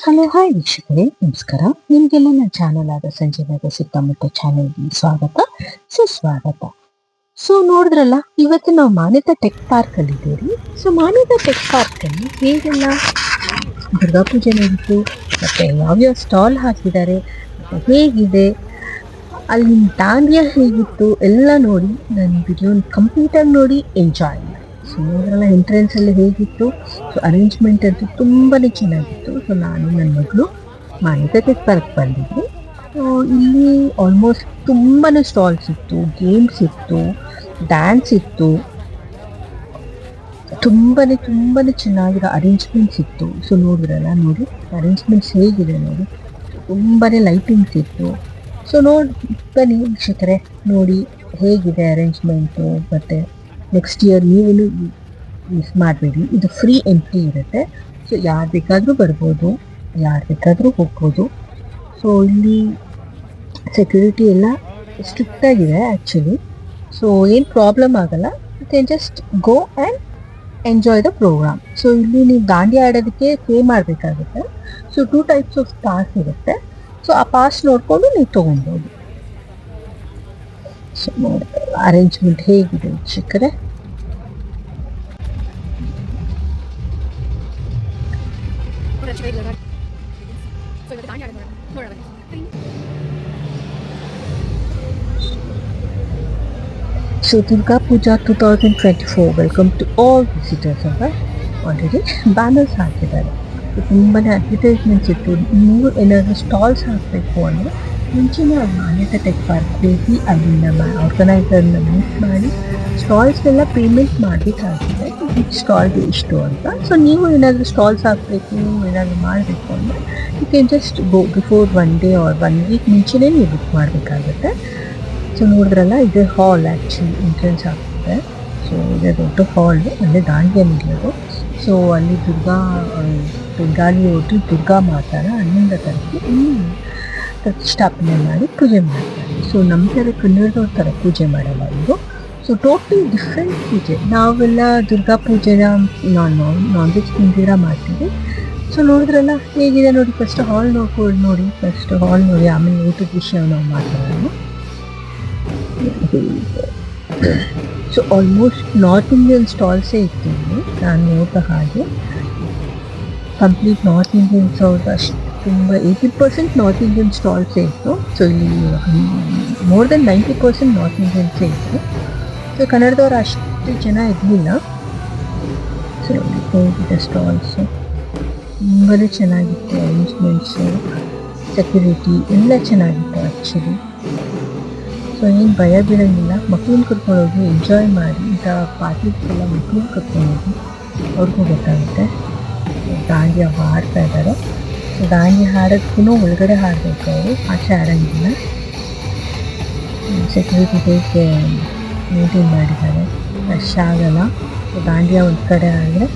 Hello hi ವೀಕ್ಷಕರೇ, ನಮಸ್ಕಾರ. ನಿಮಗೆಲ್ಲ ನನ್ನ ಚಾನಲ್ ಆದ ಸಂಜೆ ಸುತ್ತಮುತ್ತ ಚಾನೆಲ್ಗೆ ಸ್ವಾಗತ ಸುಸ್ವಾಗತ. ನೋಡಿದ್ರಲ್ಲ, ಇವತ್ತು ನಾವು ಮಾನ್ಯತಾ ಟೆಕ್ ಪಾರ್ಕ್ ಅಲ್ಲಿ ಇದ್ದೀವಿ. ಮಾನ್ಯತಾ ಟೆಕ್ ಪಾರ್ಕ್ ಅಲ್ಲಿ ಹೇಗೆಲ್ಲ ದುರ್ಗಾ ಪೂಜೆ ನಡೀತು, ಮತ್ತೆ ಯಾವ್ಯಾವ ಸ್ಟಾಲ್ ಹಾಕಿದ್ದಾರೆ, ಮತ್ತೆ ಹೇಗಿದೆ, ಅಲ್ಲಿ ದಾಂಡ್ಯ ಹೇಗಿತ್ತು ಎಲ್ಲ ನೋಡಿ ನನ್ನ ವಿಡಿಯೋ ಕಂಪ್ಲೀಟ್ ಆಗಿ ನೋಡಿ ಎಂಜಾಯ್ ಮಾಡಿ. ನೋಡ್ರಲ್ಲ, ಎಂಟ್ರೆನ್ಸ್ ಅಲ್ಲಿ ಹೇಗಿತ್ತು. ಅರೇಂಜ್ಮೆಂಟ್ ಅಂತೂ ತುಂಬಾನೇ ಚೆನ್ನಾಗಿತ್ತು. ನಾನು ನನ್ನ ಮಗಳು ಮಾನ್ಯತಾ ಟೆಕ್ ಪಾರ್ಕ್ ಬಂದಿದ್ವಿ. ಇಲ್ಲಿ ಆಲ್ಮೋಸ್ಟ್ ತುಂಬಾನೇ ಸ್ಟಾಲ್ಸ್ ಇತ್ತು, ಗೇಮ್ಸ್ ಇತ್ತು, ಡ್ಯಾನ್ಸ್ ಇತ್ತು, ತುಂಬಾನೇ ಚೆನ್ನಾಗಿರೋ ಅರೇಂಜ್ಮೆಂಟ್ಸ್ ಇತ್ತು. ನೋಡಿದ್ರಲ್ಲ, ನೋಡಿ ಅರೇಂಜ್ಮೆಂಟ್ಸ್ ಹೇಗಿದೆ ನೋಡಿ, ತುಂಬಾನೇ ಲೈಟಿಂಗ್ಸ್ ಇತ್ತು. ಬನ್ನಿ ವೀಕ್ಷಕರೇ, ನೋಡಿ ಹೇಗಿದೆ ಅರೇಂಜ್ಮೆಂಟು. ಮತ್ತು ನೆಕ್ಸ್ಟ್ ಇಯರ್ ನೀವು ಮಿಸ್ ಮಾಡಬೇಡಿ, ಇದು ಫ್ರೀ ಎಂಟ್ರಿ ಇರುತ್ತೆ. ಯಾರು ಬೇಕಾದರೂ ಬರ್ಬೋದು, ಯಾರು ಬೇಕಾದರೂ ಹೋಗ್ಬೋದು. ಇಲ್ಲಿ ಸೆಕ್ಯೂರಿಟಿ ಎಲ್ಲ ಸ್ಟ್ರಿಕ್ಟ್ ಆಗಿದೆ ಆ್ಯಕ್ಚುಲಿ. ಏನು ಪ್ರಾಬ್ಲಮ್ ಆಗಲ್ಲ. You can just go and enjoy the program. ಇಲ್ಲಿ ನೀವು ದಾಂಡಿಯಾ ಆಡೋದಕ್ಕೆ ಪೇ ಮಾಡಬೇಕಾಗುತ್ತೆ. 2 ಟೈಪ್ಸ್ ಆಫ್ ಪಾಸ್ ಇರುತ್ತೆ. ಆ ಪಾಸ್ ನೋಡಿಕೊಂಡು ನೀವು ತೊಗೊಬೋದು. ಅರೇಂಜ್ಮೆಂಟ್ ಹೇಗಿದೆ ವೀಕ್ಷಕರೇ. Durga Puja 2024 welcome to all visitors ಅಂತ ಆಲ್ರೆಡಿ ಬ್ಯಾನರ್ಸ್ ಹಾಕಿದ್ದಾರೆ. ತುಂಬಾನೇ ಅಡ್ವರ್ಟೈಸ್ಮೆಂಟ್ಸ್ ಇತ್ತು. ನೀವು ಏನಾದರೂ ಸ್ಟಾಲ್ಸ್ ಹಾಕಬೇಕು ಅಂದರೆ ಮುಂಚೆನೇ ಮಾನ್ಯತಾ ಟೆಕ್ ಪಾರ್ಕ್ ಹೋಗಿ ಅಲ್ಲಿಂದ ಆರ್ಗನೈಸರ್ನ ಮೀಟ್ ಮಾಡಿ ಸ್ಟಾಲ್ಸ್ಗೆಲ್ಲ ಪೇಮೆಂಟ್ ಮಾಡಬೇಕಾಗಿದೆ, ಸ್ಟಾಲ್ಗೆ ಇಷ್ಟು ಅಂತ. ನೀವು ಏನಾದರೂ ಸ್ಟಾಲ್ಸ್ ಹಾಕಬೇಕು, ಏನಾದರೂ ಮಾಡಬೇಕು ಅಂದರೆ you can just go before 1 day or 1 week ಮುಂಚೆನೇ ನೀವು ಬುಕ್ ಮಾಡಬೇಕಾಗುತ್ತೆ. ನೋಡಿದ್ರಲ್ಲ, ಇದೇ ಹಾಲ್ ಆ್ಯಕ್ಚುಲಿ ಎಂಟ್ರೆನ್ಸ್ ಆಗ್ತದೆ. ಇದೇ ದೊಡ್ಡ ಹಾಲ್, ಅಲ್ಲೇ ದಾಂಡಿಯಾ ನಿಲ್ಲೋದು. ಅಲ್ಲಿ ಬೆಂಗಾಲಿ ಹೋಗಿ ದುರ್ಗಾ ಮಾತಾನ ಅಲ್ಲಿಂದ ತರಕ್ಕೆ ಪ್ರತಿಷ್ಠಾಪನೆ ಮಾಡಿ ಪೂಜೆ ಮಾಡ್ತಾರೆ. ನಮ್ಮ ಥರ ಕನ್ನಡದವ್ರ ಥರ ಪೂಜೆ ಮಾಡಲ್ಲ ಇವರು. ಟೋಟಲಿ ಡಿಫ್ರೆಂಟ್ ಪೂಜೆ. ನಾವೆಲ್ಲ ದುರ್ಗಾ ಪೂಜೆನ ನಾನ್ ವೆಜ್ ತಿಂದಿರ ಮಾಡ್ತೀವಿ. ನೋಡಿದ್ರಲ್ಲ ಹೇಗಿದೆ ನೋಡಿ. ಫಸ್ಟ್ ಹಾಲ್ ನೋಡಿ, ಆಮೇಲೆ ಊಟದ ವಿಷಯ ನಾವು ಮಾತಾಡೋಣ. ಆಲ್ಮೋಸ್ಟ್ ನಾರ್ತ್ ಇಂಡಿಯನ್ ಸ್ಟಾಲ್ಸೇ ಇತ್ತು ಇಲ್ಲಿ. ನಾನು ನೋಡಿದ ಹಾಗೆ ಕಂಪ್ಲೀಟ್ ನಾರ್ತ್ ಇಂಡಿಯನ್ಸ್ ಅವ್ರದ್ದು ಅಷ್ಟು ತುಂಬ 80% ನಾರ್ತ್ ಇಂಡಿಯನ್ ಸ್ಟಾಲ್ಸೇ ಇತ್ತು. ಇಲ್ಲಿ ಮೋರ್ ದೆನ್ 90% ನಾರ್ತ್ ಇಂಡಿಯನ್ಸೇ ಇತ್ತು. ಕನ್ನಡದವ್ರು ಅಷ್ಟು ಜನ ಇರಲಿಲ್ಲ. ಹೇಗಿದೆ ಸ್ಟಾಲ್ಸು, ತುಂಬಾ ಚೆನ್ನಾಗಿತ್ತು. ಅರೇಂಜ್ಮೆಂಟ್ಸು, ಸೆಕ್ಯೂರಿಟಿ ಎಲ್ಲ ಚೆನ್ನಾಗಿತ್ತು ಆ್ಯಕ್ಚುಲಿ. ಏನು ಭಯ ಬೀಳಂಗಿಲ್ಲ. ಮಕ್ಕಳನ್ನ ಕರ್ಕೊಂಡೋಗಿ ಎಂಜಾಯ್ ಮಾಡಿ. ಇಂಥ ಪಾರ್ಟೀಸ್ಗೆಲ್ಲ ಮಕ್ಕಳನ್ನ ಕರ್ಕೊಂಡೋಗಿ ಅವ್ರಿಗೂ ಗೊತ್ತಾಗುತ್ತೆ. ದಾಂಡಿಯಾ ಹಾಡ್ತಾ ಇದ್ದಾರೆ. ದಾಂಡಿಯಾ ಹಾಡೋದಕ್ಕೂ ಒಳಗಡೆ ಹಾಡಬೇಕು, ಅವರು ಆಚೆ ಆಡೋಂಗಿಲ್ಲ. ಸೆಕ್ಯೂರಿಟಿ ಹೇಗೆ ಮೇಂಟೈನ್ ಮಾಡಿದ್ದಾರೆ, ರಶ್ ಆಗಲ್ಲ. ದಾಂಡಿಯಾ ಒಂದು ಕಡೆ ಆದರೆ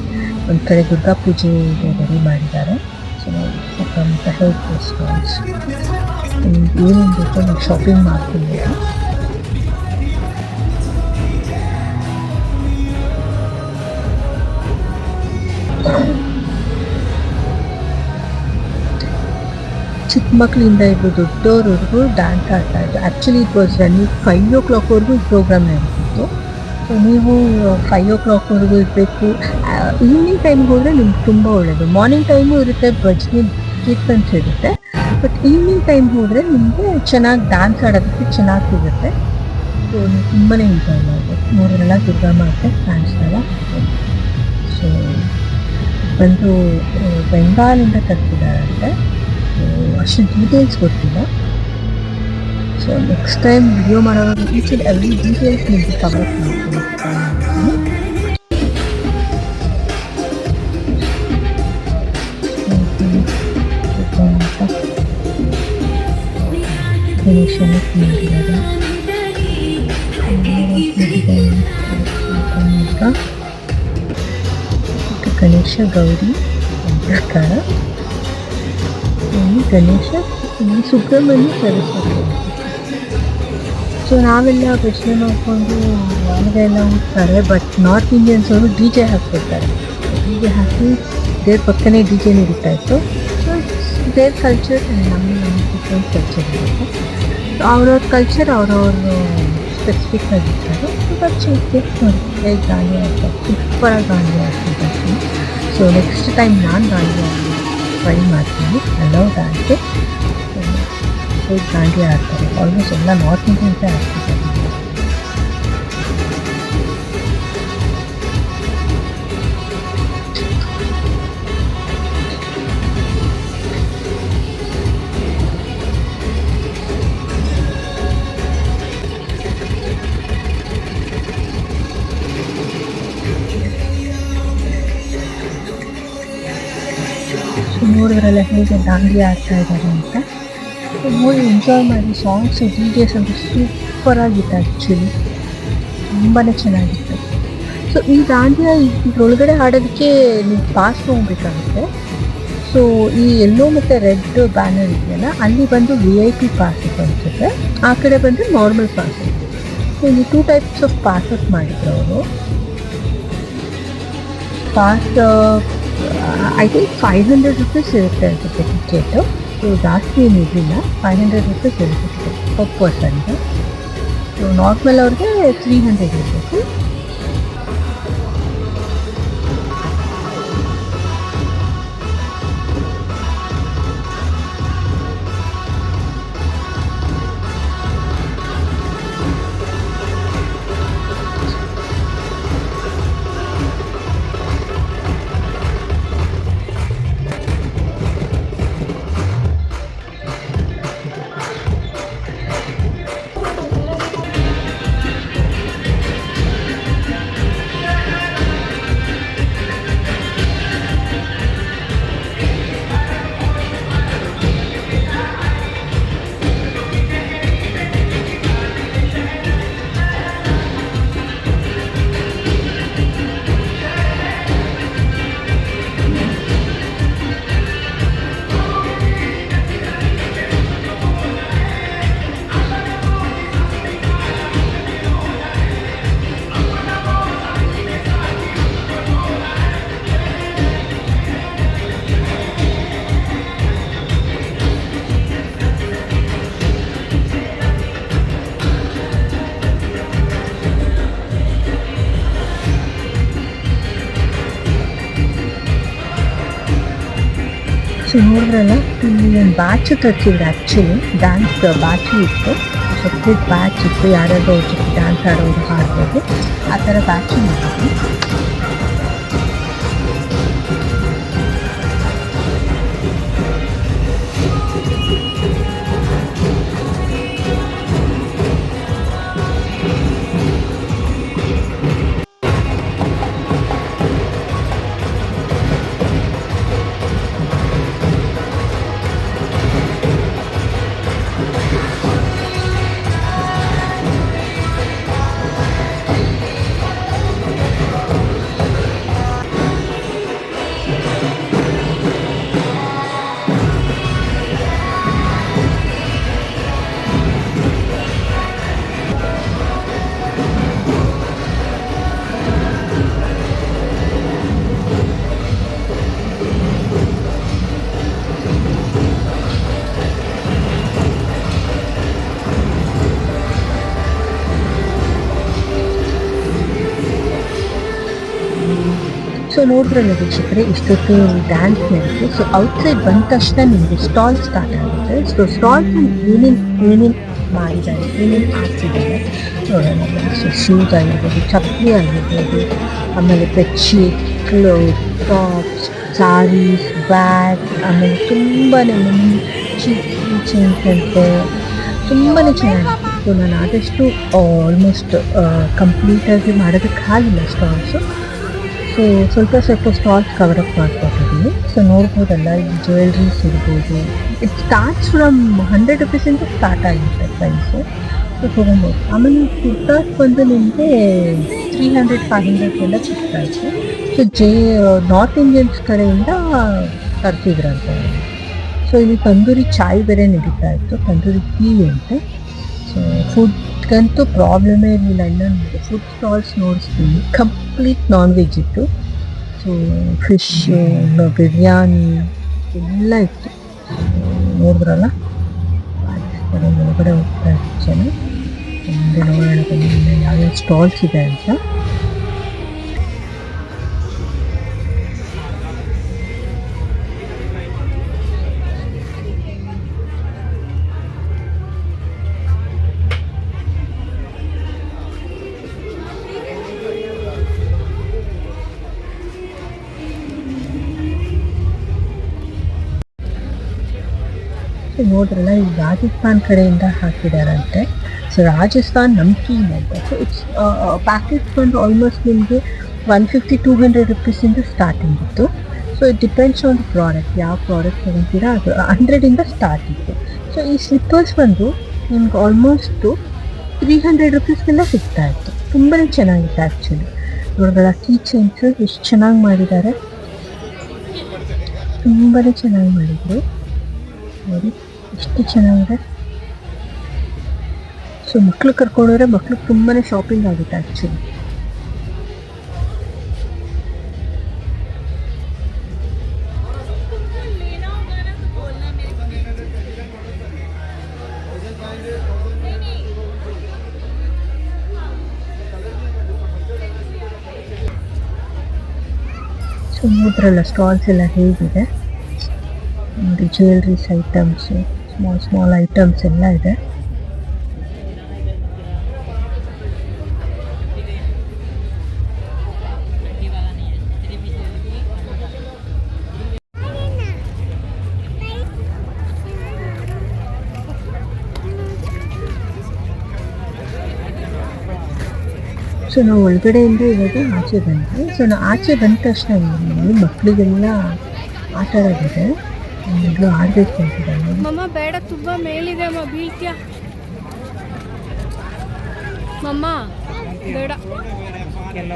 ಒಂದು ಕಡೆ ದುರ್ಗಾ ಪೂಜೆ ರೆಡಿ ಮಾಡಿದ್ದಾರೆ. ಸುತ್ತಮುತ್ತ ಹೇಗೆ ಸ್ಟಾಲ್ಸ್ ಏನೇನು ಬೇಕೋ ನೀವು ಶಾಪಿಂಗ್ ಮಾಡ್ತಿದ್ದೀರಾ. ಚಿಕ್ಕ ಮಕ್ಕಳಿಂದ ಇದ್ದು ದೊಡ್ಡವ್ರವರೆಗೂ ಡ್ಯಾನ್ಸ್ ಆಡ್ತಾ ಇತ್ತು. ಆ್ಯಕ್ಚುಲಿ ಇಟ್ ವಾಸ್ ರನ್ನಿಂಗ್ 5 o'clockವರೆಗೂ ಈ ಪ್ರೋಗ್ರಾಮ್ ನಡೀತಿತ್ತು. ನೀವು 5 o'clockವರೆಗೂ ಇರಬೇಕು. ಈವ್ನಿಂಗ್ ಟೈಮ್ಗೆ ಹೋದರೆ ನಿಮ್ಗೆ ತುಂಬ ಒಳ್ಳೆಯದು. ಮಾರ್ನಿಂಗ್ ಟೈಮು ಇರುತ್ತೆ, ಭಜನೆ ಕೀರ್ತನ್ಸ್ ಇರುತ್ತೆ. ಬಟ್ ಈವ್ನಿಂಗ್ ಟೈಮ್ ಹೋದರೆ ನಿಮಗೆ ಚೆನ್ನಾಗಿ ಡ್ಯಾನ್ಸ್ ಆಡೋದಕ್ಕೆ ಚೆನ್ನಾಗಿ ಸಿಗುತ್ತೆ. ನೀವು ತುಂಬಾ ಎಂಜಾಯ್ ಮಾಡಬೇಕು. ನೋಡಿದ್ರಲ್ಲ, ದುರ್ಗಾ ಮಾತೆ ಕಾಣಿಸ್ತಲ್ಲ. ಬಂದು ಬೆಂಗಾಲಿಂದ ತರ್ತಿದ್ದಾರಂತೆ. ಅಷ್ಟು ಡೀಟೇಲ್ಸ್ ಗೊತ್ತಿಲ್ಲ. ನೆಕ್ಸ್ಟ್ ಟೈಮ್ ವಿಡಿಯೋ ಮಾಡೋವಾಗ ಈಚ್ ಆ್ಯಂಡ್ ಎವ್ರಿ ಡೀಟೇಲ್ಸ್ ನಿಮಗೆ ಕವರ್ ಮಾಡ್ತೀನಿ. ಗಣೇಶನ ಮಾಡಿದ್ದಾರೆ. ಗಣೇಶ ಗೌರಿ ಪ್ರಕಾರ ಗಣೇಶ ಸುಬ್ರಹ್ಮಣ್ಯ ಸರಸ್ವತಿ. ನಾವೆಲ್ಲ ಭಜನೆ ಮಾಡಿಕೊಂಡು ಎಲ್ಲ ಹೋಗ್ತಾರೆ. ಬಟ್ ನಾರ್ತ್ ಇಂಡಿಯನ್ಸ್ ಅವರು DJ ಹಾಕ್ತಿರ್ತಾರೆ. DJ ಹಾಕಿ ದೇವ್ರ ಪಕ್ಕನೇ DJ ನಡೀತಾ ಇತ್ತು. ದೇರ್ ಕಲ್ಚರ್ ನಮ್ಮ ಡಿಫ್ರೆಂಟ್ ಕಲ್ಚರ್ ಇರುತ್ತೆ. ಸೊ ಅವ್ರವ್ರ ಕಲ್ಚರ್ ಅವ್ರವ್ರ ಸ್ಪೆಸಿಫಿಕ್ ಆಗಿರ್ತಾರೆ. ಬಟ್ ಚೀಸ್ಗೆ ನೋಡಿ ಹೇಗೆ ದಾಂಡಿಯಾ ಆಡ್ತಾರೆ, ಸೂಪರಾಗಿ ದಾಂಡಿಯಾ ಆಡ್ತಿದ್ದಾರೆ. ಸೊ ನೆಕ್ಸ್ಟ್ ಟೈಮ್ ನಾನು ದಾಂಡಿಯಾ ಟ್ರೈ ಮಾಡ್ತೀನಿ. I love dance. ಹೇಗೆ ದಾಂಡಿಯಾ ಆಡ್ತಾರೆ, ಆಲ್ಮೋಸ್ಟ್ ಎಲ್ಲ ನಾರ್ತ್ ಇಂಡಿಯನ್ಸೇ ಆಡ್ತಿದ್ದಾರೆ. ನೋಡಿದ್ರಲ್ಲ ಹೇಗೆ ದಾಂಡಿಯಾ ಆಡ್ತಾ ಇದ್ದಾರೆ ಅಂತ. ನೋಡಿ ಎಂಜಾಯ್ ಮಾಡಿ. ಸಾಂಗ್ಸ್ ವೀಡಿಯೋಸ್ ಅಂತ ಸೂಪರಾಗಿತ್ತು ಆ್ಯಕ್ಚುಲಿ, ತುಂಬಾ ಚೆನ್ನಾಗಿತ್ತು. ಸೊ ಈ ದಾಂಡಿಯಾ ಇದ್ರೊಳಗಡೆ ಆಡೋದಕ್ಕೆ ನೀವು ಪಾಸ್ ತೊಗೊಬೇಕಾಗುತ್ತೆ. ಸೊ ಈ ಎಲ್ಲೋ ಮತ್ತು ರೆಡ್ ಬ್ಯಾನರ್ ಇದೆಯಲ್ಲ, ಅಲ್ಲಿ ಬಂದು VIP ಪಾಸ್ ಅನಿಸುತ್ತೆ, ಆ ಕಡೆ ಬಂದು ನಾರ್ಮಲ್ ಪಾಸ್. ಸೊ ಇಲ್ಲಿ 2 ಟೈಪ್ಸ್ ಆಫ್ ಪಾಸಸ್ ಮಾಡಿದ್ರು ಅವರು. ಪಾಸ್ ಐ ಥಿಂಕ್ 500 ರುಪೀಸ್ ಇರುತ್ತೆ ಅನಿಸುತ್ತೆ ಟಿಕೆಟು. ಸೊ ಜಾಸ್ತಿ ಏನು ಇರಲಿಲ್ಲ, 500 ರುಪೀಸ್ ಇರುತ್ತೆ ಪರ್ ಪರ್ಸನ್ಗೆ. ಸೊ ನಾರ್ಮಲ್ ಅವ್ರಿಗೆ 300 ಇರಬೇಕು. ಸೊ ನೋಡಿದ್ರಲ್ಲ, ಇಲ್ಲಿ ಒಂದು ಬ್ಯಾಚು ತರಿಸಿದ್ರು ಆ್ಯಕ್ಚುಲಿ. ಡ್ಯಾನ್ಸ್ ಬ್ಯಾಚು ಇತ್ತು, ಸಪ್ರೇಟ್ ಬ್ಯಾಚ್ ಇತ್ತು. ಯಾರ್ಯಾರು ಅವ್ರ ಜೊತೆ ಡ್ಯಾನ್ಸ್ ಆಡೋರು ಆಡ್ಬೋದು, ಆ ಥರ ಬ್ಯಾಚು ಇತ್ತು. ಸೊ ನೋಡಿದ್ರಲ್ಲ ವೀಕ್ಷಕರೇ, ಇಷ್ಟೊತ್ತು ಡ್ಯಾನ್ಸ್ ನಡೀತು. ಸೊ ಔಟ್ಸೈಡ್ ಬಂದ ತಕ್ಷಣ ನಿಮಗೆ ಸ್ಟಾಲ್ ಸ್ಟಾರ್ಟ್ ಆಗುತ್ತೆ. ಸೊ ಸ್ಟಾಲ್ಸ್ ಏನೇನು ಮಾಡಿದ್ದಾರೆ, ಏನೇನು ಹಾಕ್ತಿದ್ದಾರೆ ನೋಡೋಣ. ಸೊ ಶೂಸ್ ಆಗಿರ್ಬೋದು, ಚಪ್ಪಲಿ ಆಗಿರ್ಬೋದು, ಆಮೇಲೆ bedsheet, cloth, tops, sarees, bag, ಆಮೇಲೆ ತುಂಬಾ ಚೇಂಜ್ ಅಂತೆ ತುಂಬಾ ಚೆನ್ನಾಗಿತ್ತು. ಸೊ ನಾನು ಆದಷ್ಟು ಆಲ್ಮೋಸ್ಟ್ ಕಂಪ್ಲೀಟಾಗಿ ಮಾಡೋದಕ್ಕೆ ಆಗಿಲ್ಲ ಸ್ಟಾಲ್ಸು. ಸೊ ಸ್ವಲ್ಪ ಸ್ಟಾಲ್ಸ್ ಕವರ್ ಅಪ್ ಮಾಡ್ಕೊಟ್ಟಿದ್ದೀನಿ. ಸೊ ನೋಡ್ಬೋದಲ್ಲ, ಈ ಜ್ಯುವೆಲ್ರೀಸ್ ಇರ್ಬೋದು. ಇಟ್ ಸ್ಟಾರ್ಟ್ಸ್ ಫ್ರಮ್ 100 ರುಪೀಸಿಂದ ಸ್ಟಾರ್ಟ್ ಆಗುತ್ತೆ ಪ್ರೈಸು. ಸೊ ತೊಗೊಬೋದು. ಆಮೇಲೆ ಕುರ್ತಾಸ್ ಬಂದು ನಿಮಗೆ 300-500 ಎಲ್ಲ ಸಿಗ್ತಾ ಇತ್ತು. ಸೊ ನಾರ್ತ್ ಇಂಡಿಯನ್ಸ್ ಕಡೆಯಿಂದ ತರ್ತಿದ್ರಂತೆ. ಸೊ ಇಲ್ಲಿ ತಂದೂರಿ ಚಾಯ್ ಬೇರೆ ನಡೀತಾ ಇತ್ತು, ತಂದೂರಿ ಟೀ ಅಂತೆ. ಸೊ ಫುಡ್ಗಂತೂ ಪ್ರಾಬ್ಲಮೇ ಇರಲಿಲ್ಲ. ಇನ್ನೊಂದು ಫುಡ್ ಸ್ಟಾಲ್ಸ್ ನೋಡಿಸ್ತೀನಿ, ಕಂಪ್ಲೀಟ್ ನಾನ್ ವೆಜ್ ಇತ್ತು. ಸೊ ಫಿಶ್ಶು, ಬಿರಿಯಾನಿ ಎಲ್ಲ ಇತ್ತು. ನೋಡಿದ್ರಲ್ಲ ಒಳಗಡೆ ಹೋಗ್ತಾ ಇರ್ತೀನಿ ಮುಂದೆ ನೋಡೋಣ ಬನ್ನಿ ಯಾವ್ಯಾವ ಸ್ಟಾಲ್ಸ್ ಇದೆ ಅಂತ. ನೋಡ್ರಲ್ಲ ಈ ರಾಜಸ್ಥಾನ್ ಕಡೆಯಿಂದ ಹಾಕಿದಾರಂತೆ. ಸೊ ರಾಜಸ್ಥಾನ್ ನಮ್ಕೀನ್ ಅಂತ. ಸೊ ಇಟ್ಸ್ ಪ್ಯಾಕೆಟ್ ಬಂದು ಆಲ್ಮೋಸ್ಟ್ ನಿಮಗೆ 150-200 ರುಪೀಸಿಂದ ಸ್ಟಾರ್ಟಿಂಗ್ ಇತ್ತು. So it depends on the product, ಯಾವ ಪ್ರಾಡಕ್ಟ್ ತಗೊಂತೀರಾ ಅದು 100ಇಂದ ಸ್ಟಾರ್ಟ್ ಇತ್ತು. ಸೊ ಈ ಸ್ಲಿಪ್ಪರ್ಸ್ ಬಂದು ನಿಮ್ಗೆ ಆಲ್ಮೋಸ್ಟು 300 ರುಪೀಸ್ಗೆಲ್ಲ ಸಿಗ್ತಾ ಇತ್ತು. ತುಂಬಾ ಚೆನ್ನಾಗಿತ್ತು ಆ್ಯಕ್ಚುಲಿ. ನೋಡ್ರಲ್ಲ ಕೀ ಚೈನ್ಸ್ ಎಷ್ಟು ಚೆನ್ನಾಗಿ ಮಾಡಿದ್ದಾರೆ, ತುಂಬಾ ಚೆನ್ನಾಗಿ ಮಾಡಿದ್ರು ನೋಡಿ ಎಷ್ಟು ಚೆನ್ನಾಗಿದೆ. ಸೊ ಮಕ್ಳು ಕರ್ಕೊಂಡೋದ್ರೆ ಮಕ್ಳಿಗೆ ತುಂಬಾ ಶಾಪಿಂಗ್ ಆಗುತ್ತೆ ಆ್ಯಕ್ಚುಲಿ. ಸೊ ನೋಡ್ರಲ್ಲ ಸ್ಟಾಲ್ಸ್ ಎಲ್ಲ ಹೇಗಿದೆ ನೋಡಿ, ಜ್ಯುವೆಲ್ರೀಸ್ ಐಟಮ್ಸು, ಸ್ಮಾಲ್ ಐಟಮ್ಸ್ ಎಲ್ಲ ಇದೆ. ಸೊ ನಾವು ಒಳಗಡೆಯಿಂದ ಇವಾಗ ಆಚೆ ಬಂದ್ವಿ. ಸೊ ನಾವು ಆಚೆ ಬಂದ ತಕ್ಷಣ ಮಕ್ಕಳಿಗೆಲ್ಲ ಆಟ ಆಡೋದಿದೆ. ಮಗಳು ಆಡಬೇಕು ಅಂತಿದ್ದಾನೆ. ಮಮ್ಮ ಬೇಡ, ತುಂಬ ಮೇಲಿದೆ ಅಮ್ಮ, ಬೀಳ್ತೀಯ ಮಮ್ಮ, ಬೇಡ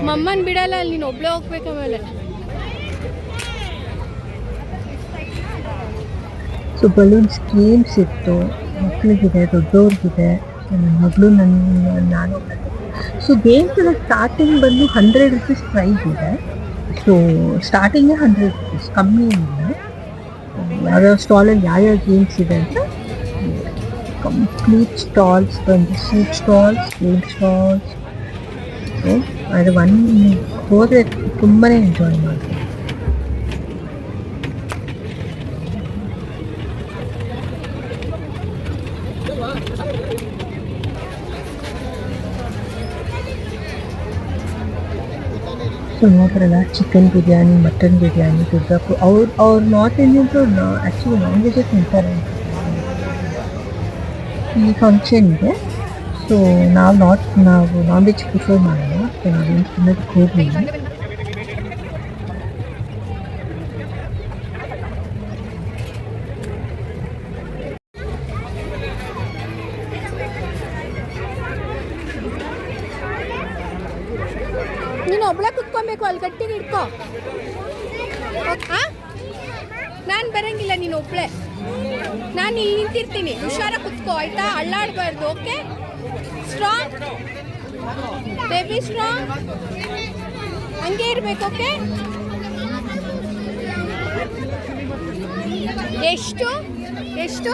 ಮಮ್ಮನ್ ಬಿಡಲ್ಲ, ಅಲ್ಲಿ ನೀನು ಒಬ್ಳೆ ಹೋಗ್ಬೇಕು. ಆಮೇಲೆ ಸೊ ಬಲೂನ್ಸ್ ಗೇಮ್ಸ್ ಇತ್ತು, ಮಕ್ಕಳಿಗಿದೆ, ದೊಡ್ಡವ್ರಿಗಿದೆ. ನನ್ನ ಮಗಳು ನಾನು ಸೊ ಗೇಮ್ಸ್ ಎಲ್ಲ ಸ್ಟಾರ್ಟಿಂಗ್ ಬಂದು 100 ರುಪೀಸ್ ಪ್ರೈಸ್ ಇದೆ. ಸೊ ಸ್ಟಾರ್ಟಿಂಗೇ 100 ರುಪೀಸ್, ಕಮ್ಮಿ ಇಲ್ಲ. ಯಾವ್ಯಾವ ಸ್ಟಾಲಲ್ಲಿ ಯಾವ್ಯಾವ ಗೇಮ್ಸ್ ಇದೆ ಅಂತ ಕಂಪ್ಲೀಟ್ ಸ್ಟಾಲ್ಸ್ ಬಂದು ಸ್ವೀಟ್ ಸ್ಟಾಲ್ಸ್, ಗೇಮ್ ಸ್ಟಾಲ್ಸ್. ಅದು ಹೋದರೆ ತುಂಬಾ ಎಂಜಾಯ್ ಮಾಡ್ತೀವಿ. ಸೊ ನೋಡ್ರಲ್ಲ ಚಿಕನ್ ಬಿರಿಯಾನಿ, ಮಟನ್ ಬಿರಿಯಾನಿ, ದುರ್ಗಾಪುರ್. ಅವ್ರು ನಾರ್ತ್ ಇಂಡಿಯನ್ಸು ಆ್ಯಕ್ಚುಲಿ ನಾನ್ ವೆಜ್ಜೇ ತಿಂತಾರೆ ಈ ಫಂಕ್ಷನ್ಗೆ. ಸೊ ನಾವು ನಾನ್ ವೆಜ್ ಪ್ರಿಫರ್ ಮಾಡೋಣ. ಸೊ ನಾವೇನು ತಿನ್ನೋದಕ್ಕೆ ಹೋಗಲಿಲ್ಲ. ನೀನು ಒಬ್ಳೆ ಕುತ್ಕೊಬೇಕು, ಅಲ್ಲಿ ಗಟ್ಟಿಗೆ ಇಟ್ಕೋ. ನಾನು ಬರಂಗಿಲ್ಲ, ನೀನು ಒಬ್ಳೆ. ನಾನು ಇಲ್ಲಿ ನಿಂತಿರ್ತೀನಿ, ಹುಷಾರ ಕುತ್ಕೋ ಆಯ್ತಾ, ಅಳ್ಳಾಡಬಾರ್ದು. ಓಕೆ, ಸ್ಟ್ರಾಂಗ್ ಬೇಬಿ, ಸ್ಟ್ರಾಂಗ್ ಹಂಗೆ ಇರ್ಬೇಕು. ಓಕೆ, ಎಷ್ಟು ಎಷ್ಟು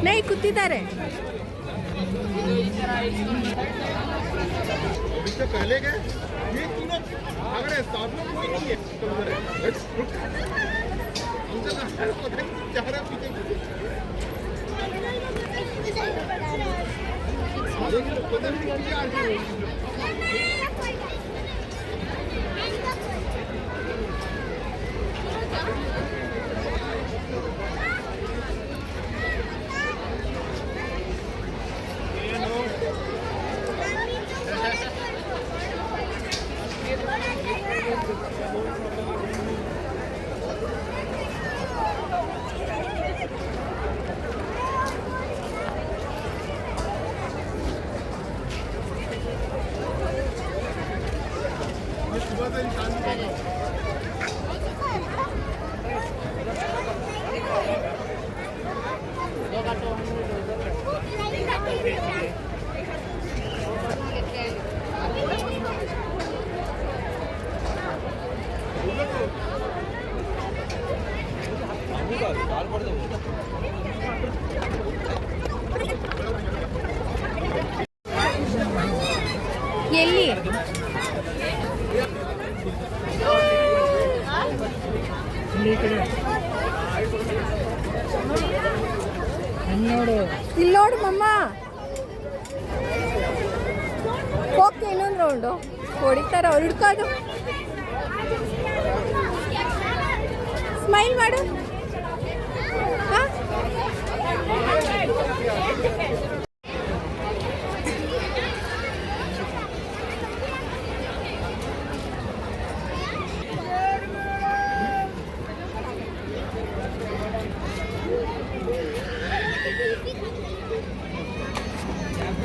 ನೈ ಕೂತಿದ್ದಾರೆ. पहले गए ये तीनों अगर साथ में कोई नहीं है तो ಎಲ್ಲಿ ಇಲ್ಲಿ ನೋಡು ಮಮ್ಮ. ಹೋಗ್ತಿ ಇನ್ನೊಂದು ರೌಂಡು ಹೊಡಿತಾರ ಅವ್ರು ಹಿಡ್ಕೋದು. ಸ್ಮೈಲ್ ಮಾಡು. ಹಾಂ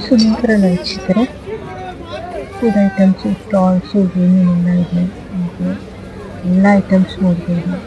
ಸುಂದರ ವೀಕ್ಷಕರೇ, ಫುಡ್ ಐಟಮ್ಸು, ಸ್ಟಾಲ್ಸು ಏನೇನೆಲ್ಲ ಇದೆ ನಿಮಗೆ ಎಲ್ಲ ಐಟಮ್ಸ್ ನೋಡ್ಬೋದು.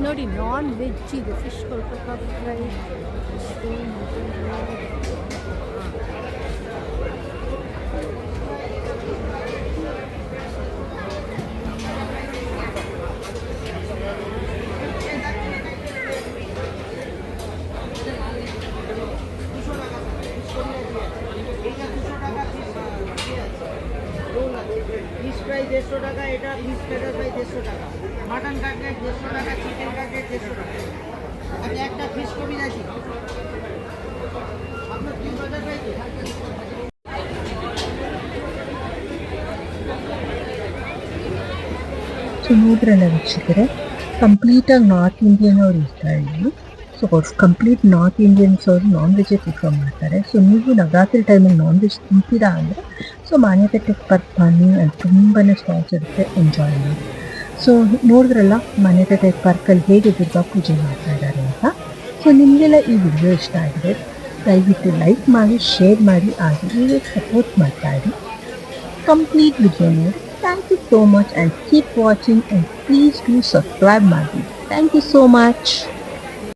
ನೋಡಿ, ನಾನ್ ವೆಜ್ ಇದೆ. Fish Kolkata fry, fish fry 150 টাকা, এটা ফিশ ফ্রাইড রাইস 150 টাকা, মাটন কাটলেট 150 টাকা, চিকেন কাটলেট 150 টাকা। আপনি একটা ফিশ কবি রাখি আপনার 3000 টাকা। ಸಮುದ್ರನ ವೀಕ್ಷಕರೇ, ಕಂಪ್ಲೀಟಾಗಿ ನಾರ್ತ್ ಇಂಡಿಯನ್ ಅವ್ರು ಇರ್ತಾರೆ ಇಲ್ಲಿ. ಸೊ ಕಂಪ್ಲೀಟ್ ನಾರ್ತ್ ಇಂಡಿಯನ್ಸ್ ಅವರು ನಾನ್ ವೆಜ್ಜೇ ಪ್ರಿಫರ್ ಮಾಡ್ತಾರೆ. ಸೊ ನೀವು ನವರಾತ್ರಿ ಟೈಮಲ್ಲಿ ನಾನ್ ವೆಜ್ ತಿಂತೀರಾ ಅಂದರೆ ಸೊ ಮಾನ್ಯತೆ ಟೆಕ್ ಪಾರ್ಕ್ ಬನ್ನಿ, ಅಲ್ಲಿ ತುಂಬಾ ಸ್ಟಾಲ್ಸ್ ಇರುತ್ತೆ, ಎಂಜಾಯ್ ಮಾಡಿ. ಸೊ ನೋಡಿದ್ರಲ್ಲ ಮಾನ್ಯತೆ ಟೆಕ್ ಪಾರ್ಕಲ್ಲಿ ಹೇಗೆ ದುರ್ಗಾ ಪೂಜೆ ಮಾಡ್ತಾ ಇದ್ದಾರೆ ಅಂತ. ಸೊ ನಿಮಗೆಲ್ಲ ಈ ವಿಡಿಯೋ ಇಷ್ಟ ಆಗಿದೆ, ದಯವಿಟ್ಟು ಲೈಕ್ ಮಾಡಿ, ಶೇರ್ ಮಾಡಿ, ಹಾಗೆ ವಿಡಿಯೋ ಸಪೋರ್ಟ್ ಮಾಡ್ತಾ ಇರಿ. ಕಂಪ್ಲೀಟ್ ವಿಡಿಯೋ ನೋಡಿ. Thank you so much and keep watching, and please do subscribe Maggie. Thank you so much.